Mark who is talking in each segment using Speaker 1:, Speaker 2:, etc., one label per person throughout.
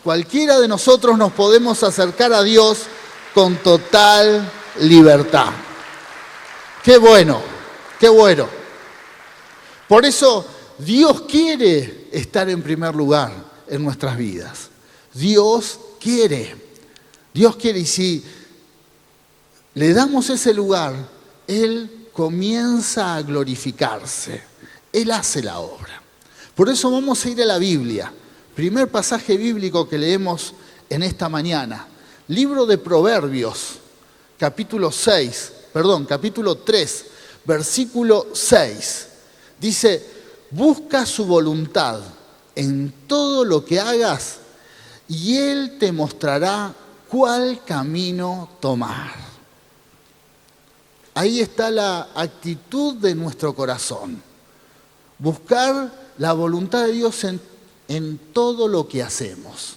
Speaker 1: cualquiera de nosotros nos podemos acercar a Dios con total libertad. ¡Qué bueno! ¡Qué bueno! Por eso Dios quiere estar en primer lugar en nuestras vidas. Dios quiere. Y si le damos ese lugar, Él comienza a glorificarse. Él hace la obra. Por eso vamos a ir a la Biblia. Primer pasaje bíblico que leemos en esta mañana. Libro de Proverbios, capítulo 3, versículo 6. Dice, busca su voluntad en todo lo que hagas y Él te mostrará cuál camino tomar. Ahí está la actitud de nuestro corazón. Buscar la voluntad de Dios en todo lo que hacemos.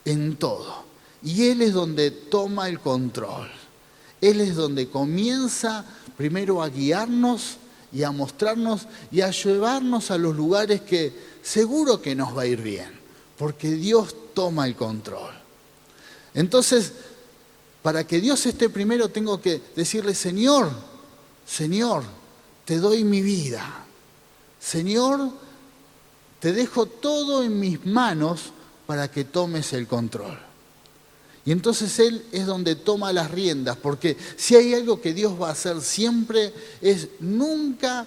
Speaker 1: En todo. Y Él es donde toma el control. Él es donde comienza primero a guiarnos y a mostrarnos y a llevarnos a los lugares que seguro que nos va a ir bien. Porque Dios toma el control. Entonces, para que Dios esté primero tengo que decirle, Señor, te doy mi vida. Señor, te dejo todo en mis manos para que tomes el control. Y entonces Él es donde toma las riendas, porque si hay algo que Dios va a hacer siempre es nunca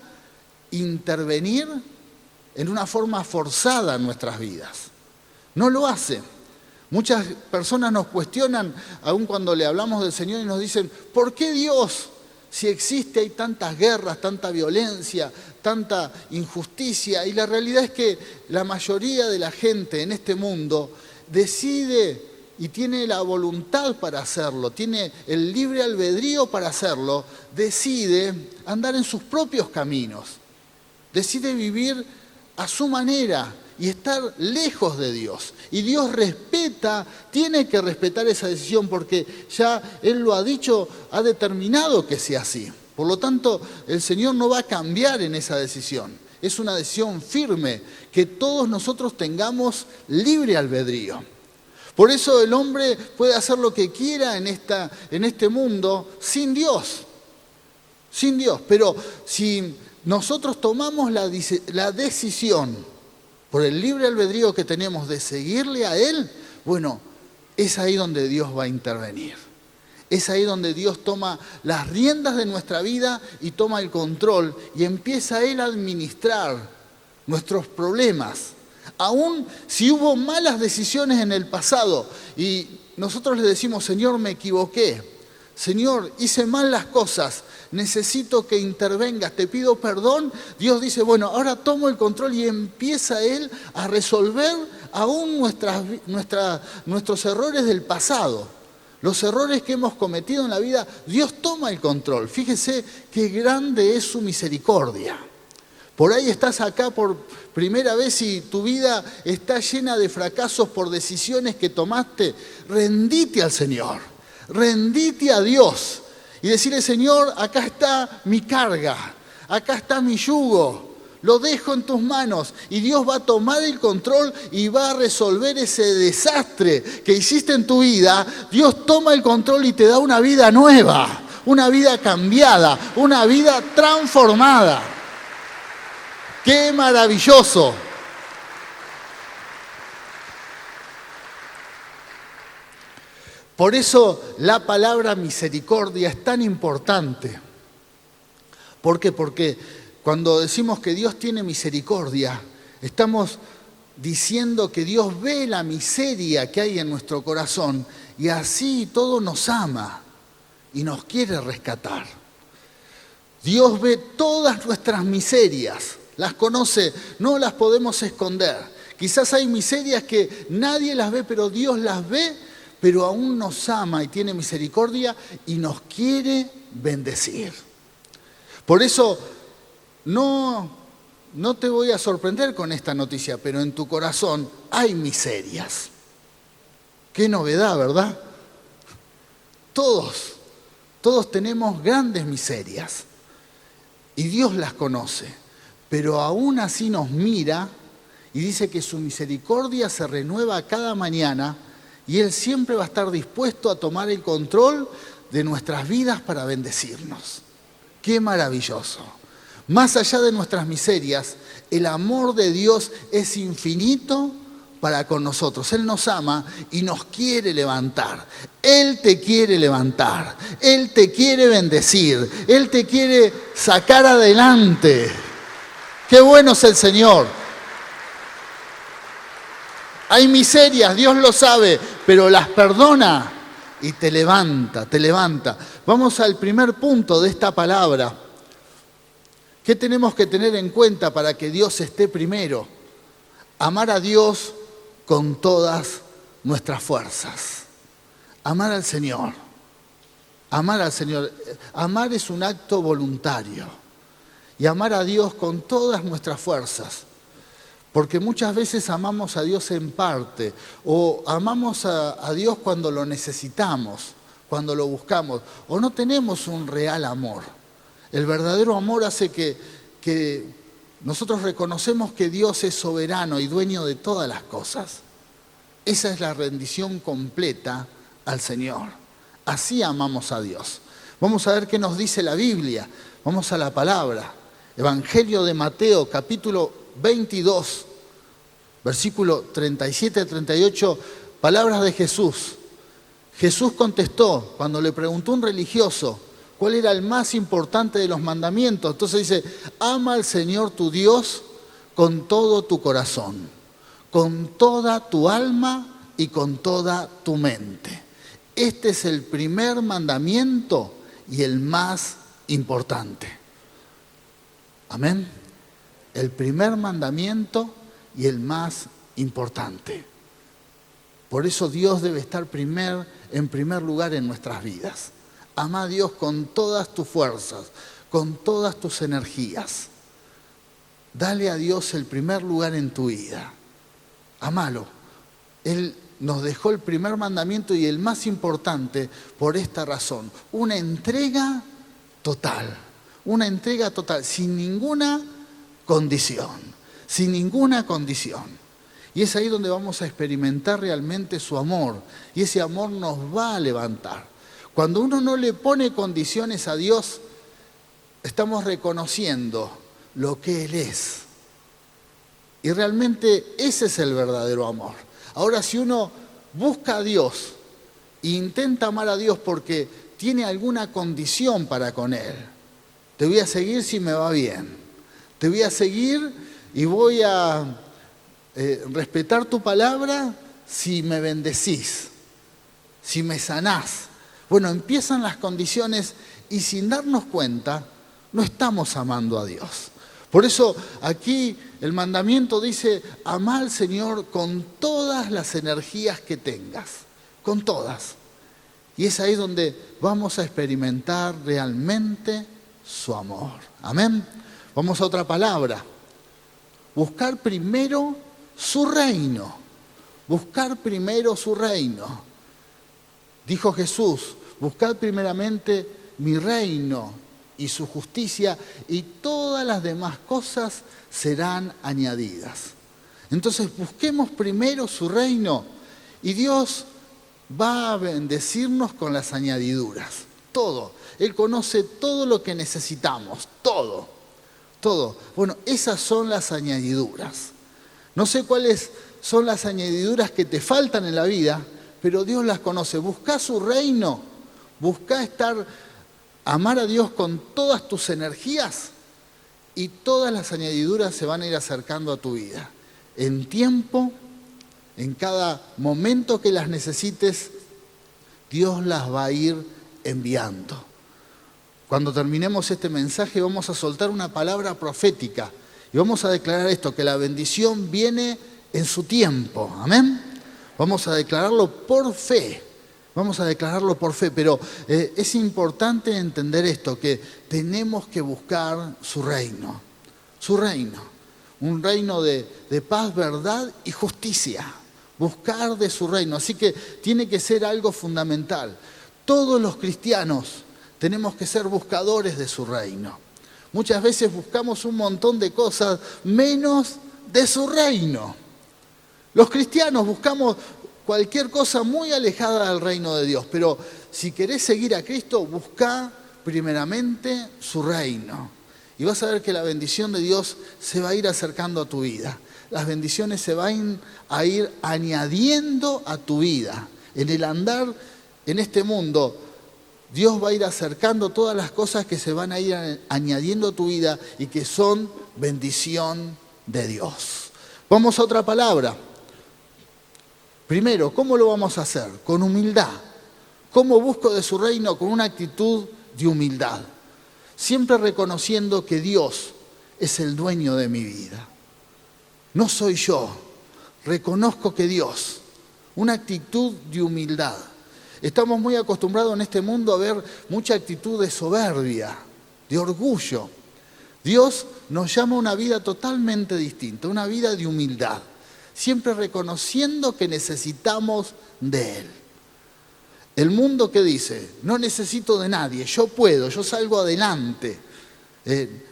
Speaker 1: intervenir en una forma forzada en nuestras vidas. No lo hace. Muchas personas nos cuestionan, aun cuando le hablamos del Señor, y nos dicen, ¿por qué Dios, si existe, hay tantas guerras, tanta violencia, tanta injusticia? Y la realidad es que la mayoría de la gente en este mundo decide y tiene la voluntad para hacerlo, tiene el libre albedrío para hacerlo, decide andar en sus propios caminos, decide vivir a su manera y estar lejos de Dios. Y Dios tiene que respetar esa decisión porque ya Él lo ha dicho, ha determinado que sea así. Por lo tanto, el Señor no va a cambiar en esa decisión. Es una decisión firme, que todos nosotros tengamos libre albedrío. Por eso el hombre puede hacer lo que quiera en este mundo sin Dios. Sin Dios. Pero si nosotros tomamos la decisión por el libre albedrío que tenemos de seguirle a Él, bueno, es ahí donde Dios va a intervenir. Es ahí donde Dios toma las riendas de nuestra vida y toma el control y empieza Él a administrar nuestros problemas. Aún si hubo malas decisiones en el pasado y nosotros le decimos, Señor, me equivoqué, Señor, hice mal las cosas, necesito que intervengas, te pido perdón. Dios dice, bueno, ahora tomo el control y empieza Él a resolver aún nuestros errores del pasado. Los errores que hemos cometido en la vida, Dios toma el control. Fíjese qué grande es su misericordia. Por ahí estás acá por primera vez y tu vida está llena de fracasos por decisiones que tomaste. Rendite al Señor, rendite a Dios y decirle, Señor, acá está mi carga, acá está mi yugo, lo dejo en tus manos y Dios va a tomar el control y va a resolver ese desastre que hiciste en tu vida. Dios toma el control y te da una vida nueva, una vida cambiada, una vida transformada. ¡Qué maravilloso! Por eso la palabra misericordia es tan importante. ¿Por qué? Porque cuando decimos que Dios tiene misericordia, estamos diciendo que Dios ve la miseria que hay en nuestro corazón y así todo nos ama y nos quiere rescatar. Dios ve todas nuestras miserias. Las conoce, no las podemos esconder. Quizás hay miserias que nadie las ve, pero Dios las ve, pero aún nos ama y tiene misericordia y nos quiere bendecir. Por eso no te voy a sorprender con esta noticia, pero en tu corazón hay miserias. Qué novedad, ¿verdad? Todos tenemos grandes miserias y Dios las conoce. Pero aún así nos mira Y dice que su misericordia se renueva cada mañana y Él siempre va a estar dispuesto a tomar el control de nuestras vidas para bendecirnos. ¡Qué maravilloso! Más allá de nuestras miserias, el amor de Dios es infinito para con nosotros. Él nos ama y nos quiere levantar. Él te quiere levantar. Él te quiere bendecir. Él te quiere sacar adelante. ¡Qué bueno es el Señor! Hay miserias, Dios lo sabe, pero las perdona y te levanta, te levanta. Vamos al primer punto de esta palabra. ¿Qué tenemos que tener en cuenta para que Dios esté primero? Amar a Dios con todas nuestras fuerzas. Amar al Señor. Amar al Señor. Amar es un acto voluntario. Y amar a Dios con todas nuestras fuerzas. Porque muchas veces amamos a Dios en parte. O amamos a Dios cuando lo necesitamos, cuando lo buscamos. O no tenemos un real amor. El verdadero amor hace que nosotros reconocemos que Dios es soberano y dueño de todas las cosas. Esa es la rendición completa al Señor. Así amamos a Dios. Vamos a ver qué nos dice la Biblia. Vamos a la palabra. Evangelio de Mateo, capítulo 22, versículo 37-38, palabras de Jesús. Jesús contestó cuando le preguntó un religioso cuál era el más importante de los mandamientos. Entonces dice, ama al Señor tu Dios con todo tu corazón, con toda tu alma y con toda tu mente. Este es el primer mandamiento y el más importante. Amén. El primer mandamiento y el más importante. Por eso Dios debe estar en primer lugar en nuestras vidas. Ama a Dios con todas tus fuerzas, con todas tus energías. Dale a Dios el primer lugar en tu vida. Amalo. Él nos dejó el primer mandamiento y el más importante por esta razón. Una entrega total. Una entrega total, sin ninguna condición. Sin ninguna condición. Y es ahí donde vamos a experimentar realmente su amor. Y ese amor nos va a levantar. Cuando uno no le pone condiciones a Dios, estamos reconociendo lo que Él es. Y realmente ese es el verdadero amor. Ahora, si uno busca a Dios e intenta amar a Dios porque tiene alguna condición para con Él, te voy a seguir si me va bien. Te voy a seguir y voy a respetar tu palabra si me bendecís, si me sanás. Bueno, empiezan las condiciones y sin darnos cuenta no estamos amando a Dios. Por eso aquí el mandamiento dice, ama al Señor con todas las energías que tengas, con todas. Y es ahí donde vamos a experimentar realmente su amor. Amén. Vamos a otra palabra. Buscar primero su reino. Buscar primero su reino. Dijo Jesús, buscad primeramente mi reino y su justicia y todas las demás cosas serán añadidas. Entonces busquemos primero su reino y Dios va a bendecirnos con las añadiduras. Todo. Él conoce todo lo que necesitamos. Todo. Todo. Bueno, esas son las añadiduras. No sé cuáles son las añadiduras que te faltan en la vida, pero Dios las conoce. Buscá su reino. Buscá amar a Dios con todas tus energías y todas las añadiduras se van a ir acercando a tu vida. En tiempo, en cada momento que las necesites, Dios las va a ir enviando. Cuando terminemos este mensaje vamos a soltar una palabra profética y vamos a declarar esto, que la bendición viene en su tiempo. Amén. Vamos a declararlo por fe. Vamos a declararlo por fe, pero es importante entender esto, que tenemos que buscar su reino. Su reino. Un reino de paz, verdad y justicia. Buscar de su reino. Así que tiene que ser algo fundamental. Todos los cristianos tenemos que ser buscadores de su reino. Muchas veces buscamos un montón de cosas menos de su reino. Los cristianos buscamos cualquier cosa muy alejada del reino de Dios, pero si querés seguir a Cristo, buscá primeramente su reino. Y vas a ver que la bendición de Dios se va a ir acercando a tu vida. Las bendiciones se van a ir añadiendo a tu vida. En el andar en este mundo, Dios va a ir acercando todas las cosas que se van a ir añadiendo a tu vida y que son bendición de Dios. Vamos a otra palabra. Primero, ¿cómo lo vamos a hacer? Con humildad. ¿Cómo busco de su reino? Con una actitud de humildad. Siempre reconociendo que Dios es el dueño de mi vida. No soy yo. Reconozco que Dios. Una actitud de humildad. Estamos muy acostumbrados en este mundo a ver mucha actitud de soberbia, de orgullo. Dios nos llama a una vida totalmente distinta, una vida de humildad. Siempre reconociendo que necesitamos de Él. El mundo que dice, no necesito de nadie, yo puedo, yo salgo adelante,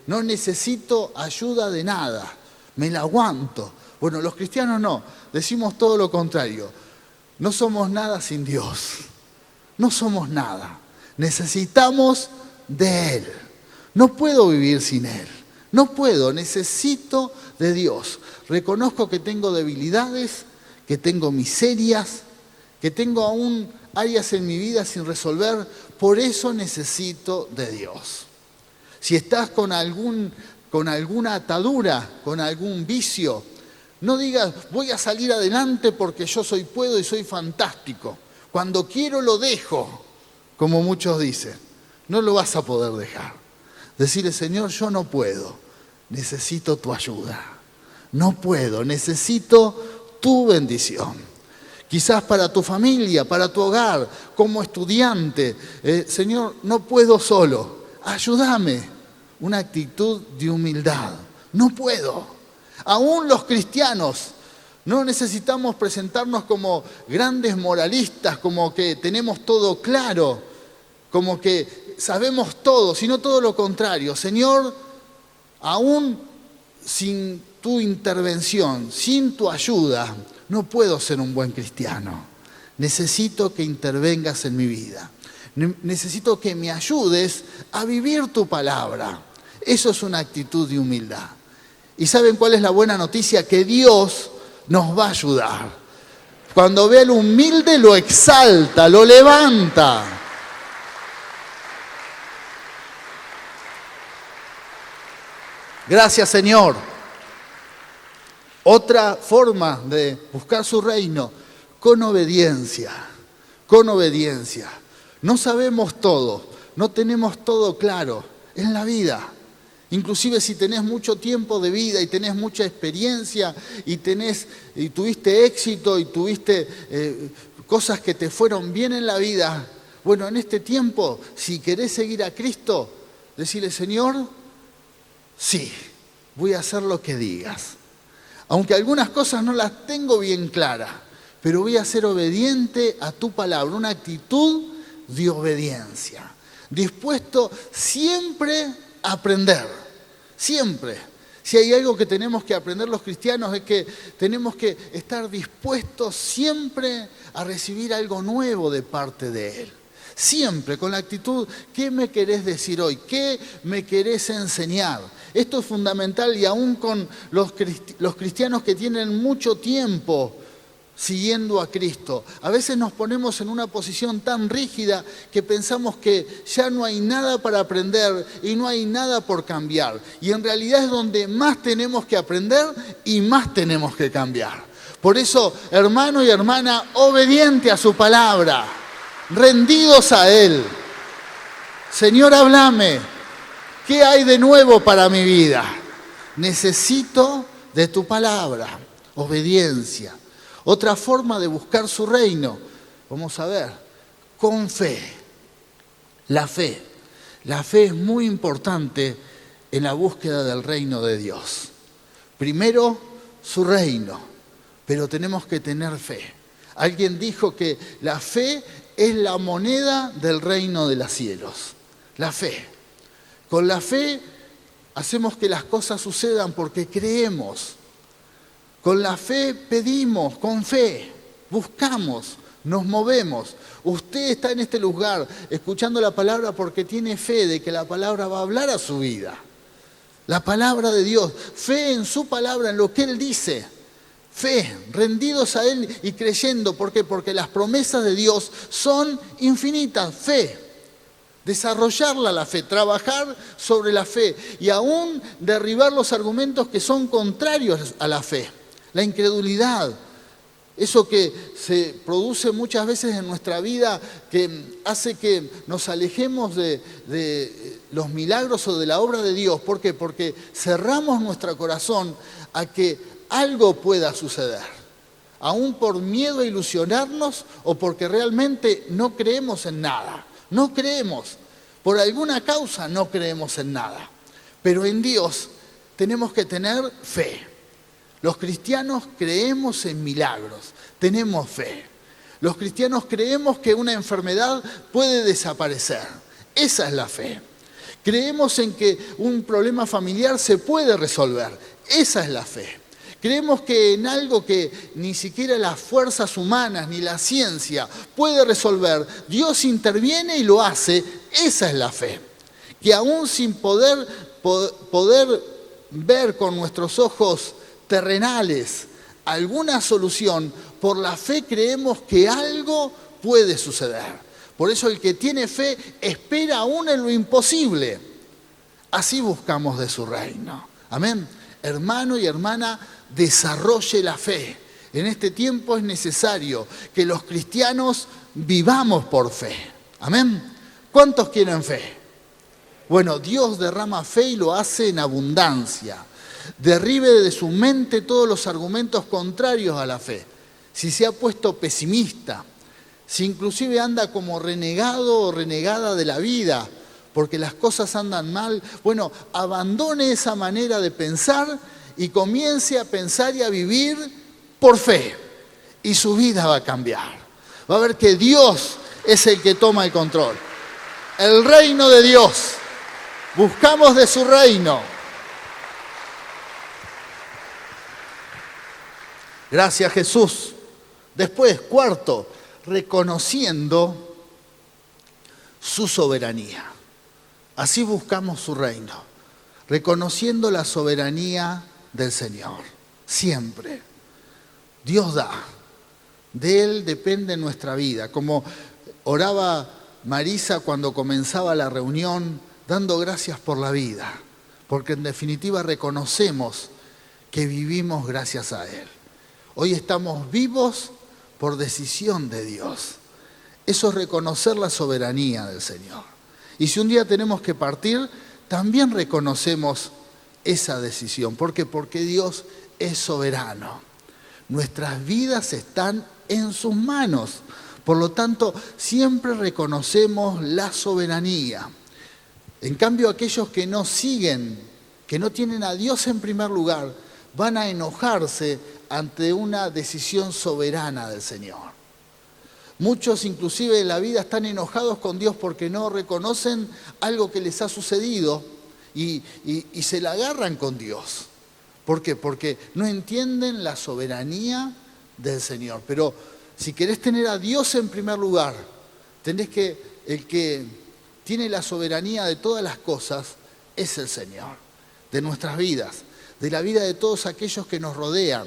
Speaker 1: no necesito ayuda de nada, me la aguanto. Bueno, los cristianos no, decimos todo lo contrario, no somos nada sin Dios, no somos nada, necesitamos de Él, no puedo vivir sin Él, no puedo, necesito de Dios. Reconozco que tengo debilidades, que tengo miserias, que tengo aún áreas en mi vida sin resolver, por eso necesito de Dios. Si estás con alguna atadura, con algún vicio, no digas, voy a salir adelante porque yo puedo y soy fantástico. Cuando quiero lo dejo, como muchos dicen. No lo vas a poder dejar. Decirle, Señor, yo no puedo, necesito tu ayuda. No puedo, necesito tu bendición. Quizás para tu familia, para tu hogar, como estudiante. Señor, no puedo solo, ayúdame. Una actitud de humildad. No puedo. Aún los cristianos no necesitamos presentarnos como grandes moralistas, como que tenemos todo claro, como que sabemos todo, sino todo lo contrario. Señor, aún sin tu intervención, sin tu ayuda, no puedo ser un buen cristiano. Necesito que intervengas en mi vida. Necesito que me ayudes a vivir tu palabra. Eso es una actitud de humildad. ¿Y saben cuál es la buena noticia? Que Dios nos va a ayudar. Cuando ve al humilde lo exalta, lo levanta. Gracias, Señor. Otra forma de buscar su reino, con obediencia, con obediencia. No sabemos todo, no tenemos todo claro en la vida. Inclusive si tenés mucho tiempo de vida y tenés mucha experiencia y tuviste éxito y tuviste cosas que te fueron bien en la vida, bueno, en este tiempo, si querés seguir a Cristo, decirle, Señor, sí, voy a hacer lo que digas. Aunque algunas cosas no las tengo bien claras, pero voy a ser obediente a tu palabra, una actitud de obediencia. Dispuesto siempre a aprender, siempre. Si hay algo que tenemos que aprender los cristianos es que tenemos que estar dispuestos siempre a recibir algo nuevo de parte de Él. Siempre con la actitud, ¿qué me querés decir hoy? ¿Qué me querés enseñar? Esto es fundamental y aún con los cristianos que tienen mucho tiempo siguiendo a Cristo. A veces nos ponemos en una posición tan rígida que pensamos que ya no hay nada para aprender y no hay nada por cambiar. Y en realidad es donde más tenemos que aprender y más tenemos que cambiar. Por eso, hermano y hermana, obediente a su palabra, rendidos a Él. Señor, háblame. ¿Qué hay de nuevo para mi vida? Necesito de tu palabra. Obediencia. Otra forma de buscar su reino, vamos a ver, con fe. La fe. La fe es muy importante en la búsqueda del reino de Dios. Primero, su reino, pero tenemos que tener fe. Alguien dijo que la fe es la moneda del reino de los cielos. La fe. Con la fe hacemos que las cosas sucedan porque creemos. Con la fe pedimos, con fe, buscamos, nos movemos. Usted está en este lugar escuchando la palabra porque tiene fe de que la palabra va a hablar a su vida. La palabra de Dios, fe en su palabra, en lo que Él dice. Fe, rendidos a Él y creyendo. ¿Por qué? Porque las promesas de Dios son infinitas. Fe. Desarrollarla la fe, trabajar sobre la fe y aún derribar los argumentos que son contrarios a la fe. La incredulidad, eso que se produce muchas veces en nuestra vida, que hace que nos alejemos de los milagros o de la obra de Dios. ¿Por qué? Porque cerramos nuestro corazón a que algo pueda suceder, aún por miedo a ilusionarnos o porque realmente no creemos en nada. No creemos, por alguna causa no creemos en nada, pero en Dios tenemos que tener fe. Los cristianos creemos en milagros, tenemos fe. Los cristianos creemos que una enfermedad puede desaparecer, esa es la fe. Creemos en que un problema familiar se puede resolver, esa es la fe. Creemos que en algo que ni siquiera las fuerzas humanas ni la ciencia puede resolver, Dios interviene y lo hace. Esa es la fe. Que aún sin poder ver con nuestros ojos terrenales alguna solución, por la fe creemos que algo puede suceder. Por eso el que tiene fe espera aún en lo imposible. Así buscamos de su reino. Amén. Hermano y hermana, desarrolle la fe. En este tiempo es necesario que los cristianos vivamos por fe. Amén. ¿Cuántos quieren fe? Bueno, Dios derrama fe y lo hace en abundancia. Derribe de su mente todos los argumentos contrarios a la fe. Si se ha puesto pesimista, si inclusive anda como renegado o renegada de la vida, porque las cosas andan mal, bueno, abandone esa manera de pensar y comience a pensar y a vivir por fe. Y su vida va a cambiar. Va a ver que Dios es el que toma el control. El reino de Dios. Buscamos de su reino. Gracias, Jesús. Después, cuarto, reconociendo su soberanía. Así buscamos su reino, reconociendo la soberanía del Señor. Siempre. Dios da. De Él depende nuestra vida. Como oraba Marisa cuando comenzaba la reunión, dando gracias por la vida. Porque en definitiva reconocemos que vivimos gracias a Él. Hoy estamos vivos por decisión de Dios. Eso es reconocer la soberanía del Señor. Y si un día tenemos que partir, también reconocemos esa decisión. ¿Por qué? Porque Dios es soberano. Nuestras vidas están en sus manos. Por lo tanto, siempre reconocemos la soberanía. En cambio, aquellos que no siguen, que no tienen a Dios en primer lugar, van a enojarse ante una decisión soberana del Señor. Muchos inclusive en la vida están enojados con Dios porque no reconocen algo que les ha sucedido y se la agarran con Dios. ¿Por qué? Porque no entienden la soberanía del Señor. Pero si querés tener a Dios en primer lugar, el que tiene la soberanía de todas las cosas es el Señor, de nuestras vidas, de la vida de todos aquellos que nos rodean.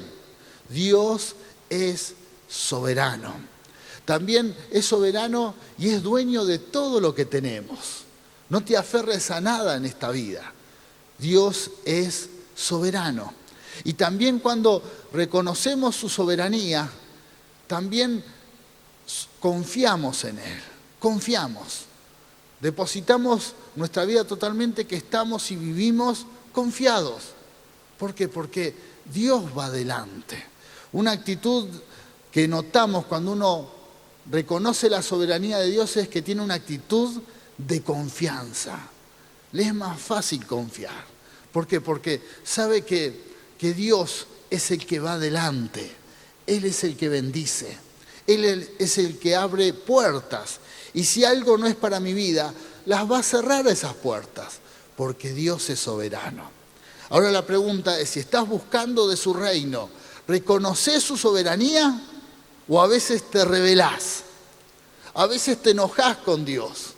Speaker 1: Dios es soberano. También es soberano y es dueño de todo lo que tenemos. No te aferres a nada en esta vida. Dios es soberano. Y también cuando reconocemos su soberanía, también confiamos en Él. Confiamos. Depositamos nuestra vida totalmente que estamos y vivimos confiados. ¿Por qué? Porque Dios va adelante. Una actitud que notamos cuando uno reconoce la soberanía de Dios es que tiene una actitud de confianza. Le es más fácil confiar. ¿Por qué? Porque sabe que Dios es el que va adelante. Él es el que bendice. Él es el que abre puertas. Y si algo no es para mi vida, las va a cerrar esas puertas. Porque Dios es soberano. Ahora la pregunta es, si estás buscando de su reino, ¿Reconoces su soberanía o a veces te rebelás? A veces te enojás con Dios.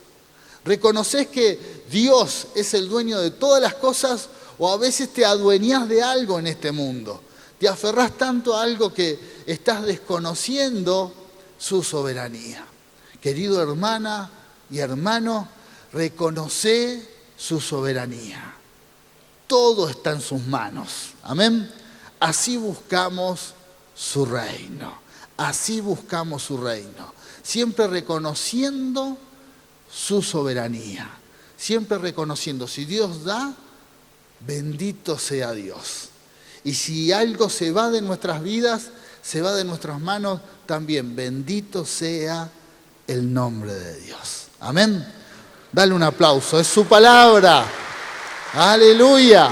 Speaker 1: ¿Reconoces que Dios es el dueño de todas las cosas o a veces te adueñás de algo en este mundo? Te aferrás tanto a algo que estás desconociendo su soberanía. Querido hermana y hermano, reconoce su soberanía. Todo está en sus manos. Amén. Así buscamos su reino. Así buscamos su reino. Siempre reconociendo su soberanía. Siempre reconociendo, si Dios da, bendito sea Dios. Y si algo se va de nuestras vidas, se va de nuestras manos, también bendito sea el nombre de Dios. Amén. Dale un aplauso, es su palabra. Aleluya.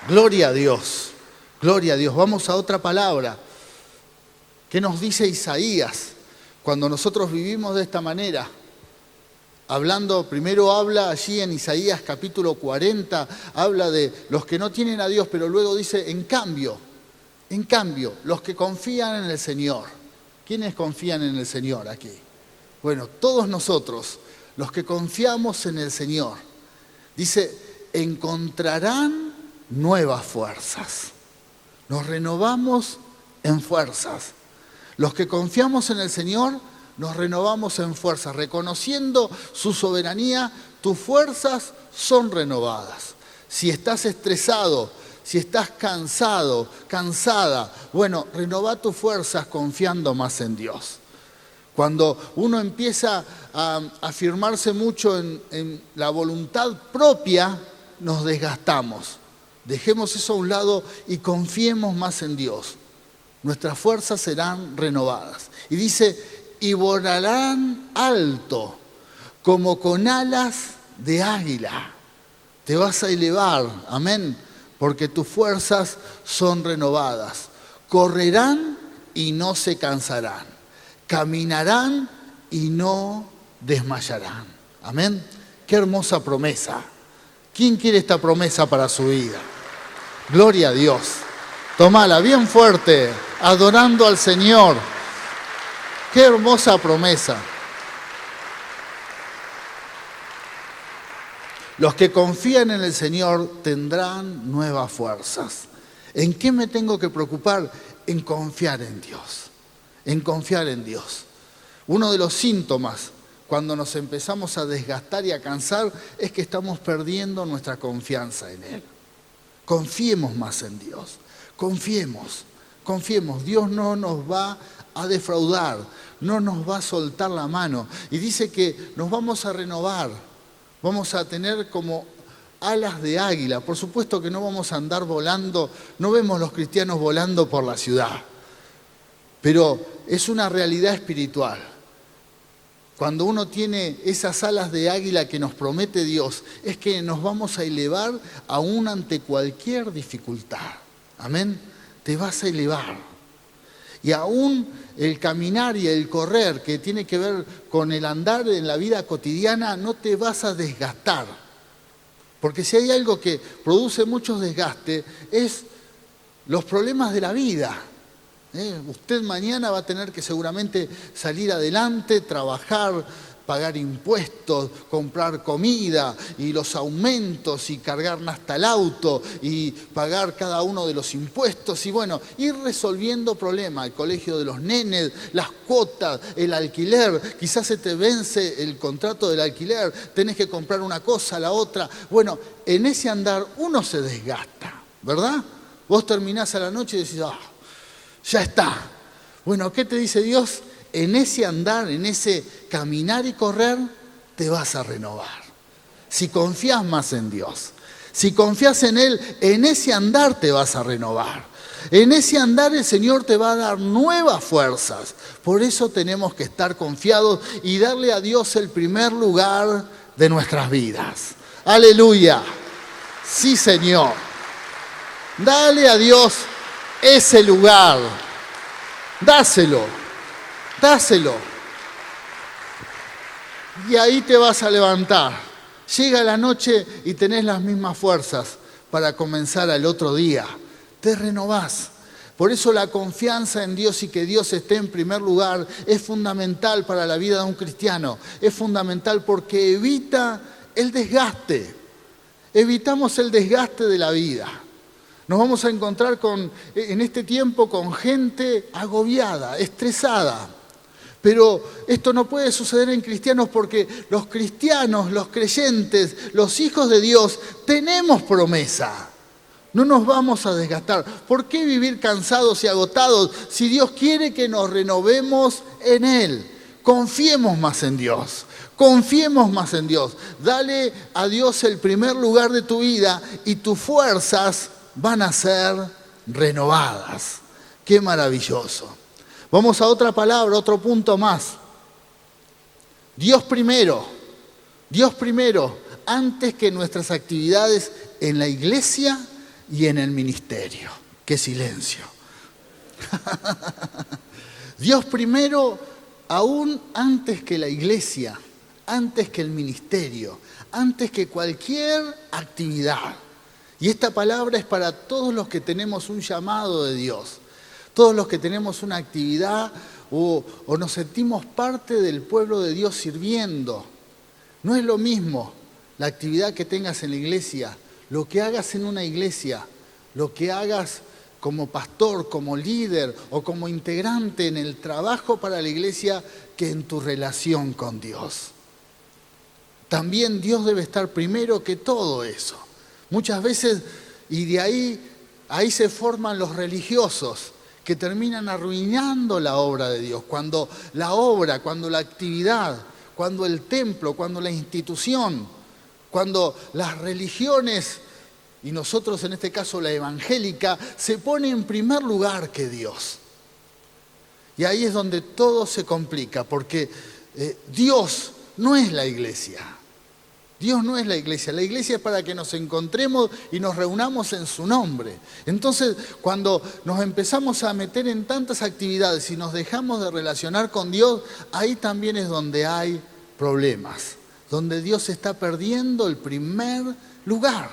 Speaker 1: Gloria a Dios, gloria a Dios. Vamos a otra palabra. ¿Qué nos dice Isaías cuando nosotros vivimos de esta manera? Primero habla allí en Isaías capítulo 40, habla de los que no tienen a Dios, pero luego dice, en cambio, los que confían en el Señor. ¿Quiénes confían en el Señor aquí? Bueno, todos nosotros, los que confiamos en el Señor. Dice, encontrarán nuevas fuerzas. Nos renovamos en fuerzas. Los que confiamos en el Señor, nos renovamos en fuerzas. Reconociendo su soberanía, tus fuerzas son renovadas. Si estás estresado, si estás cansado, cansada, bueno, renová tus fuerzas confiando más en Dios. Cuando uno empieza a afirmarse mucho en la voluntad propia, nos desgastamos. Dejemos eso a un lado y confiemos más en Dios. Nuestras fuerzas serán renovadas. Y dice, y volarán alto como con alas de águila. Te vas a elevar, amén, porque tus fuerzas son renovadas. Correrán y no se cansarán. Caminarán y no desmayarán. Amén. Qué hermosa promesa. ¿Quién quiere esta promesa para su vida? Gloria a Dios. Tómala bien fuerte, adorando al Señor. Qué hermosa promesa. Los que confían en el Señor tendrán nuevas fuerzas. ¿En qué me tengo que preocupar? En confiar en Dios. En confiar en Dios. Uno de los síntomas cuando nos empezamos a desgastar y a cansar es que estamos perdiendo nuestra confianza en Él. Confiemos más en Dios. Confiemos. Dios no nos va a defraudar, no nos va a soltar la mano. Y dice que nos vamos a renovar, vamos a tener como alas de águila. Por supuesto que no vamos a andar volando, no vemos los cristianos volando por la ciudad, pero es una realidad espiritual. Cuando uno tiene esas alas de águila que nos promete Dios, es que nos vamos a elevar aún ante cualquier dificultad. Amén. Te vas a elevar. Y aún el caminar y el correr, que tiene que ver con el andar en la vida cotidiana, no te vas a desgastar. Porque si hay algo que produce mucho desgaste, es los problemas de la vida. Usted mañana va a tener que seguramente salir adelante, trabajar, pagar impuestos, comprar comida y los aumentos y cargar hasta el auto y pagar cada uno de los impuestos y bueno, ir resolviendo problemas, el colegio de los nenes, las cuotas, el alquiler, quizás se te vence el contrato del alquiler, tenés que comprar una cosa, la otra. Bueno, en ese andar uno se desgasta, ¿verdad? Vos terminás a la noche y decís, ya está. Bueno, ¿qué te dice Dios? En ese andar, en ese caminar y correr, te vas a renovar. Si confías más en Dios, si confías en Él, en ese andar te vas a renovar. En ese andar el Señor te va a dar nuevas fuerzas. Por eso tenemos que estar confiados y darle a Dios el primer lugar de nuestras vidas. Aleluya. Sí, Señor. Dale a Dios ese lugar. Dáselo. Dáselo. Y ahí te vas a levantar. Llega la noche y tenés las mismas fuerzas para comenzar al otro día. Te renovás. Por eso la confianza en Dios y que Dios esté en primer lugar es fundamental para la vida de un cristiano. Es fundamental porque evita el desgaste. Evitamos el desgaste de la vida. Nos vamos a encontrar en este tiempo con gente agobiada, estresada. Pero esto no puede suceder en cristianos porque los cristianos, los creyentes, los hijos de Dios, tenemos promesa. No nos vamos a desgastar. ¿Por qué vivir cansados y agotados si Dios quiere que nos renovemos en Él? Confiemos más en Dios. Confiemos más en Dios. Dale a Dios el primer lugar de tu vida y tus fuerzas van a ser renovadas. ¡Qué maravilloso! Vamos a otra palabra, otro punto más. Dios primero, antes que nuestras actividades en la iglesia y en el ministerio. ¡Qué silencio! Dios primero, aún antes que la iglesia, antes que el ministerio, antes que cualquier actividad. Y esta palabra es para todos los que tenemos un llamado de Dios, todos los que tenemos una actividad o nos sentimos parte del pueblo de Dios sirviendo. No es lo mismo la actividad que tengas en la iglesia, lo que hagas en una iglesia, lo que hagas como pastor, como líder o como integrante en el trabajo para la iglesia que en tu relación con Dios. También Dios debe estar primero que todo eso. Muchas veces, y de ahí se forman los religiosos que terminan arruinando la obra de Dios. Cuando la obra, cuando la actividad, cuando el templo, cuando la institución, cuando las religiones, y nosotros en este caso la evangélica, se pone en primer lugar que Dios. Y ahí es donde todo se complica, porque Dios no es la iglesia. Dios no es la iglesia es para que nos encontremos y nos reunamos en su nombre. Entonces, cuando nos empezamos a meter en tantas actividades y nos dejamos de relacionar con Dios, ahí también es donde hay problemas, donde Dios está perdiendo el primer lugar.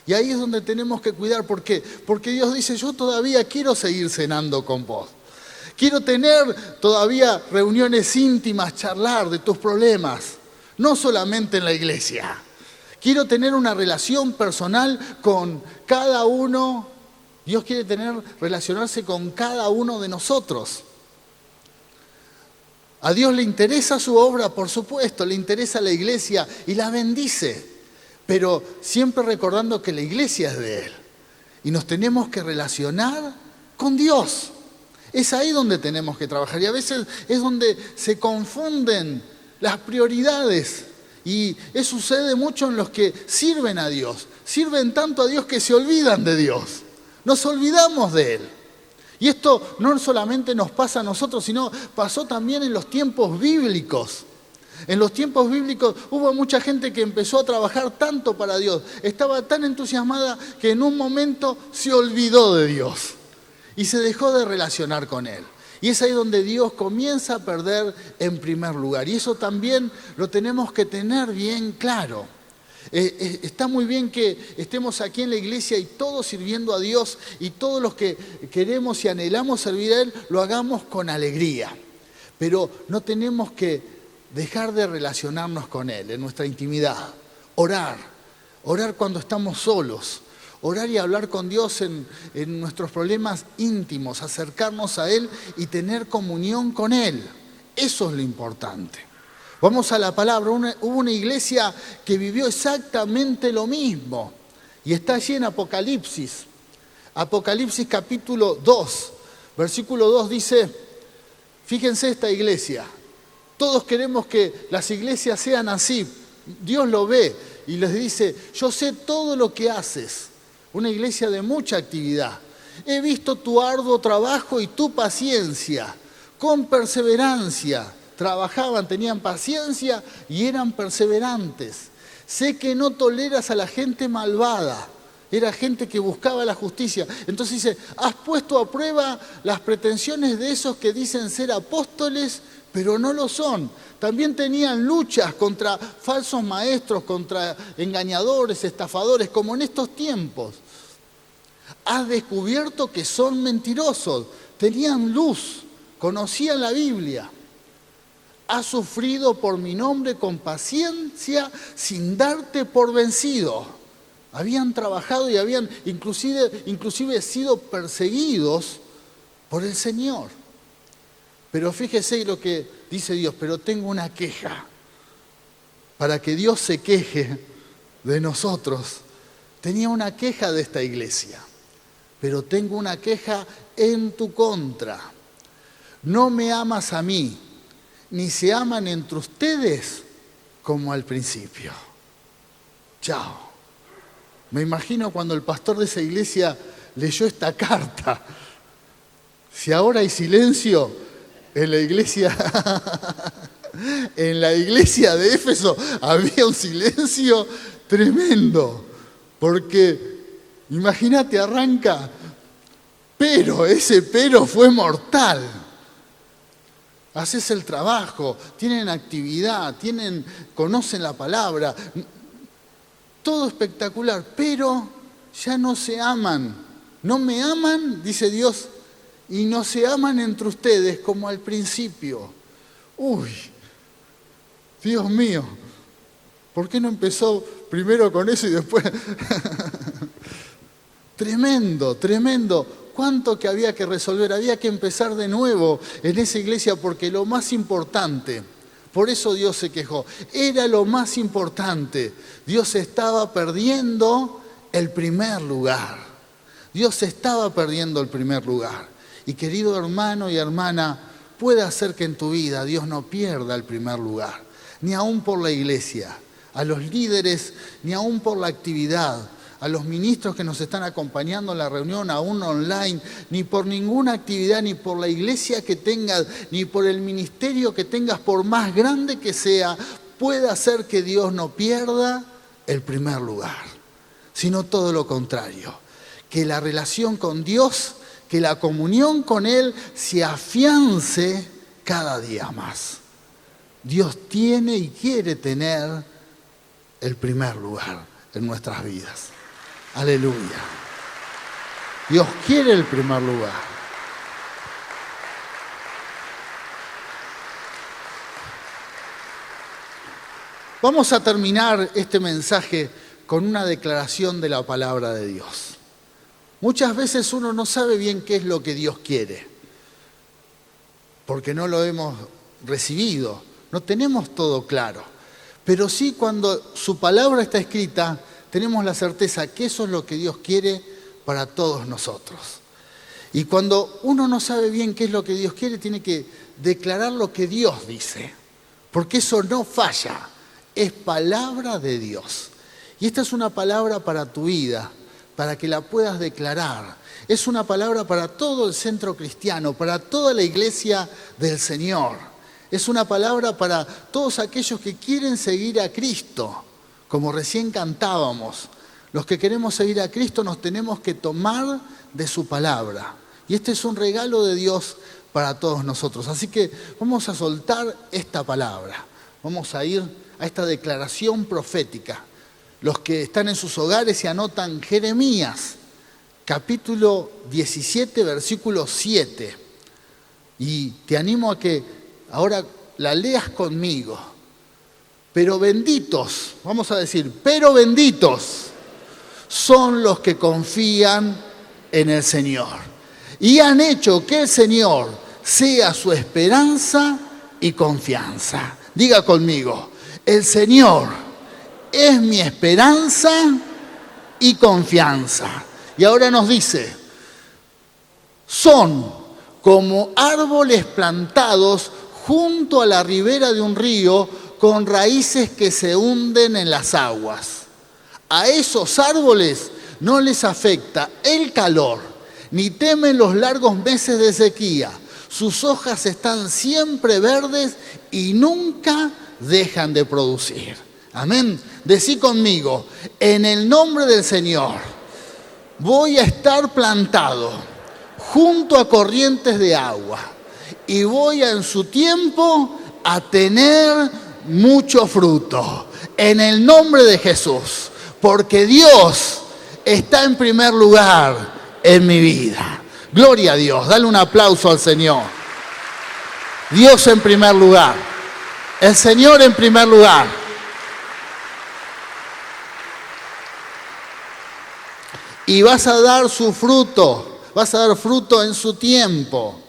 Speaker 1: Y ahí es donde tenemos que cuidar. ¿Por qué? Porque Dios dice, yo todavía quiero seguir cenando con vos. Quiero tener todavía reuniones íntimas, charlar de tus problemas. No solamente en la iglesia. Quiero tener una relación personal con cada uno. Dios quiere relacionarse con cada uno de nosotros. A Dios le interesa su obra, por supuesto, le interesa la iglesia y la bendice. Pero siempre recordando que la iglesia es de Él. Y nos tenemos que relacionar con Dios. Es ahí donde tenemos que trabajar. Y a veces es donde se confunden las prioridades. Y eso sucede mucho en los que sirven a Dios. Sirven tanto a Dios que se olvidan de Dios. Nos olvidamos de Él. Y esto no solamente nos pasa a nosotros, sino pasó también en los tiempos bíblicos. En los tiempos bíblicos hubo mucha gente que empezó a trabajar tanto para Dios. Estaba tan entusiasmada que en un momento se olvidó de Dios. Y se dejó de relacionar con Él. Y es ahí donde Dios comienza a perder en primer lugar. Y eso también lo tenemos que tener bien claro. Está muy bien que estemos aquí en la iglesia y todos sirviendo a Dios y todos los que queremos y anhelamos servir a Él, lo hagamos con alegría. Pero no tenemos que dejar de relacionarnos con Él en nuestra intimidad. Orar cuando estamos solos. Orar y hablar con Dios en nuestros problemas íntimos, acercarnos a Él y tener comunión con Él. Eso es lo importante. Vamos a la palabra. Hubo una iglesia que vivió exactamente lo mismo. Y está allí en Apocalipsis. Apocalipsis capítulo 2, versículo 2 dice, fíjense esta iglesia. Todos queremos que las iglesias sean así. Dios lo ve y les dice, yo sé todo lo que haces. Una iglesia de mucha actividad. He visto tu arduo trabajo y tu paciencia. Con perseverancia trabajaban, tenían paciencia y eran perseverantes. Sé que no toleras a la gente malvada. Era gente que buscaba la justicia. Entonces dice, has puesto a prueba las pretensiones de esos que dicen ser apóstoles, pero no lo son. También tenían luchas contra falsos maestros, contra engañadores, estafadores, como en estos tiempos. Has descubierto que son mentirosos. Tenían luz, conocían la Biblia. Has sufrido por mi nombre con paciencia sin darte por vencido. Habían trabajado y habían inclusive sido perseguidos por el Señor. Pero fíjese lo que dice Dios, pero tengo una queja. Para que Dios se queje de nosotros. Tenía una queja de esta iglesia, pero tengo una queja en tu contra. No me amas a mí, ni se aman entre ustedes como al principio. Chao. Me imagino cuando el pastor de esa iglesia leyó esta carta. Si ahora hay silencio en la iglesia, en la iglesia de Éfeso había un silencio tremendo. Porque, imagínate, arranca, pero ese pero fue mortal. Haces el trabajo, tienen actividad, conocen la palabra, todo espectacular, pero ya no se aman. No me aman, dice Dios, y no se aman entre ustedes como al principio. Uy, Dios mío, ¿por qué no empezó primero con eso y después? Tremendo, tremendo. ¿Cuánto que había que resolver? Había que empezar de nuevo en esa iglesia porque lo más importante, por eso Dios se quejó, era lo más importante. Dios estaba perdiendo el primer lugar. Dios estaba perdiendo el primer lugar. Y querido hermano y hermana, puede hacer que en tu vida Dios no pierda el primer lugar, ni aún por la iglesia, a los líderes, ni aún por la actividad, a los ministros que nos están acompañando en la reunión, aún online, ni por ninguna actividad, ni por la iglesia que tengas, ni por el ministerio que tengas, por más grande que sea, puede hacer que Dios no pierda el primer lugar, sino todo lo contrario, que la relación con Dios, que la comunión con Él se afiance cada día más. Dios tiene y quiere tener el primer lugar en nuestras vidas. Aleluya. Dios quiere el primer lugar. Vamos a terminar este mensaje con una declaración de la palabra de Dios. Muchas veces uno no sabe bien qué es lo que Dios quiere, porque no lo hemos recibido, no tenemos todo claro. Pero sí, cuando su palabra está escrita, tenemos la certeza que eso es lo que Dios quiere para todos nosotros. Y cuando uno no sabe bien qué es lo que Dios quiere, tiene que declarar lo que Dios dice, porque eso no falla, es palabra de Dios. Y esta es una palabra para tu vida, para que la puedas declarar. Es una palabra para todo el centro cristiano, para toda la iglesia del Señor. Es una palabra para todos aquellos que quieren seguir a Cristo, como recién cantábamos. Los que queremos seguir a Cristo nos tenemos que tomar de su palabra. Y este es un regalo de Dios para todos nosotros. Así que vamos a soltar esta palabra. Vamos a ir a esta declaración profética. Los que están en sus hogares y anotan Jeremías, capítulo 17, versículo 7. Y te animo a que ahora la leas conmigo. Pero benditos, vamos a decir, pero benditos son los que confían en el Señor. Y han hecho que el Señor sea su esperanza y confianza. Diga conmigo, el Señor es mi esperanza y confianza. Y ahora nos dice, son como árboles plantados junto a la ribera de un río con raíces que se hunden en las aguas. A esos árboles no les afecta el calor, ni temen los largos meses de sequía. Sus hojas están siempre verdes y nunca dejan de producir. Amén. Decí conmigo, en el nombre del Señor, voy a estar plantado junto a corrientes de agua y voy en su tiempo a tener mucho fruto. En el nombre de Jesús. Porque Dios está en primer lugar en mi vida. Gloria a Dios. Dale un aplauso al Señor. Dios en primer lugar. El Señor en primer lugar. Y vas a dar su fruto. Vas a dar fruto en su tiempo.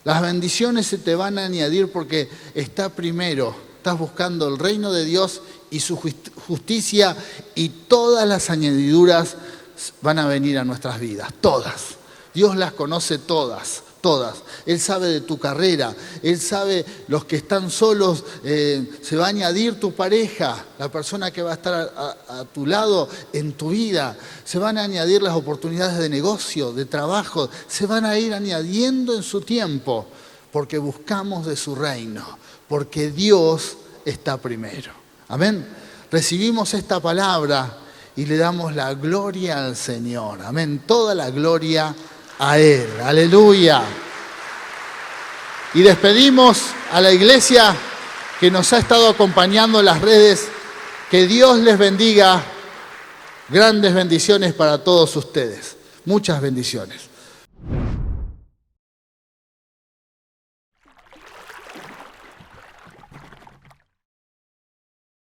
Speaker 1: Las bendiciones se te van a añadir porque está primero. Estás buscando el reino de Dios y su justicia, y todas las añadiduras van a venir a nuestras vidas. Todas. Dios las conoce todas. Todas. Él sabe de tu carrera. Él sabe los que están solos. Se va a añadir tu pareja, la persona que va a estar a tu lado en tu vida. Se van a añadir las oportunidades de negocio, de trabajo. Se van a ir añadiendo en su tiempo. Porque buscamos de su reino. Porque Dios está primero. Amén. Recibimos esta palabra y le damos la gloria al Señor. Amén. Toda la gloria a Él. Aleluya. Y despedimos a la iglesia que nos ha estado acompañando en las redes. Que Dios les bendiga. Grandes bendiciones para todos ustedes. Muchas bendiciones.